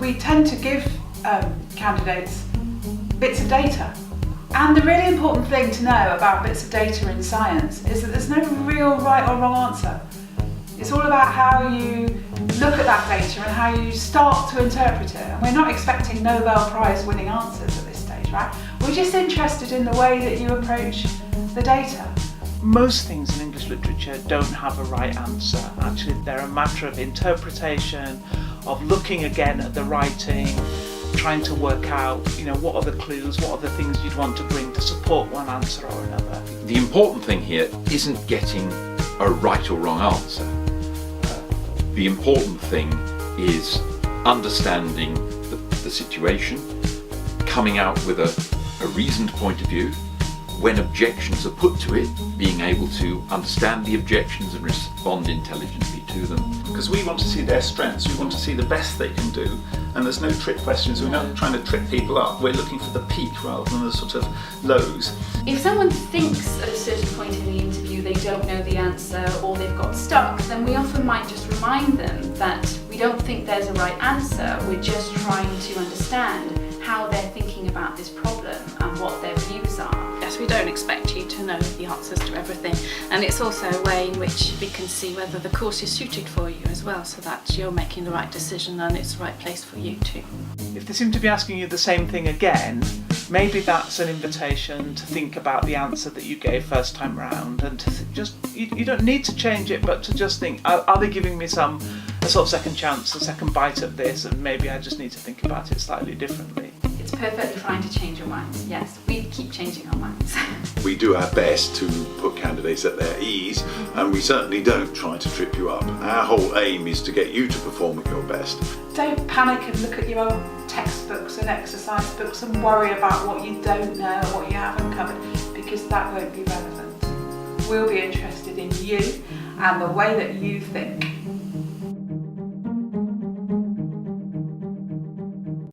we tend to give candidates bits of data. And the really important thing to know about bits of data in science is that there's no real right or wrong answer. It's all about how you look at that data and how you start to interpret it. And we're not expecting Nobel Prize winning answers at this stage, right? We're just interested in the way that you approach the data. Most things in English literature don't have a right answer. Actually, they're a matter of interpretation, of looking again at the writing, trying to work out, what are the clues, what are the things you'd want to bring to support one answer or another. The important thing here isn't getting a right or wrong answer. The important thing is understanding the situation, coming out with a reasoned point of view. When objections are put to it, being able to understand the objections and respond intelligently to them. Because we want to see their strengths, we want to see the best they can do, and there's no trick questions, we're not trying to trip people up, we're looking for the peak rather than the sort of lows. If someone thinks at a certain point in the interview they don't know the answer or they've got stuck, then we often might just remind them that we don't think there's a right answer, we're just trying to understand how they're thinking about this problem and what their views are. Yes, we don't expect you to know the answers to everything, and it's also a way in which we can see whether the course is suited for you as well, so that you're making the right decision and it's the right place for you too. If they seem to be asking you the same thing again, maybe that's an invitation to think about the answer that you gave first time round, and to you don't need to change it, but to just think, are they giving me a sort of second chance, a second bite at this, and maybe I just need to think about it slightly differently. It's perfectly fine to change your minds, yes, we keep changing our minds. We do our best to put candidates at their ease, and we certainly don't try to trip you up. Our whole aim is to get you to perform at your best. Don't panic and look at your old textbooks and exercise books and worry about what you don't know, what you haven't covered, because that won't be relevant. We'll be interested in you and the way that you think.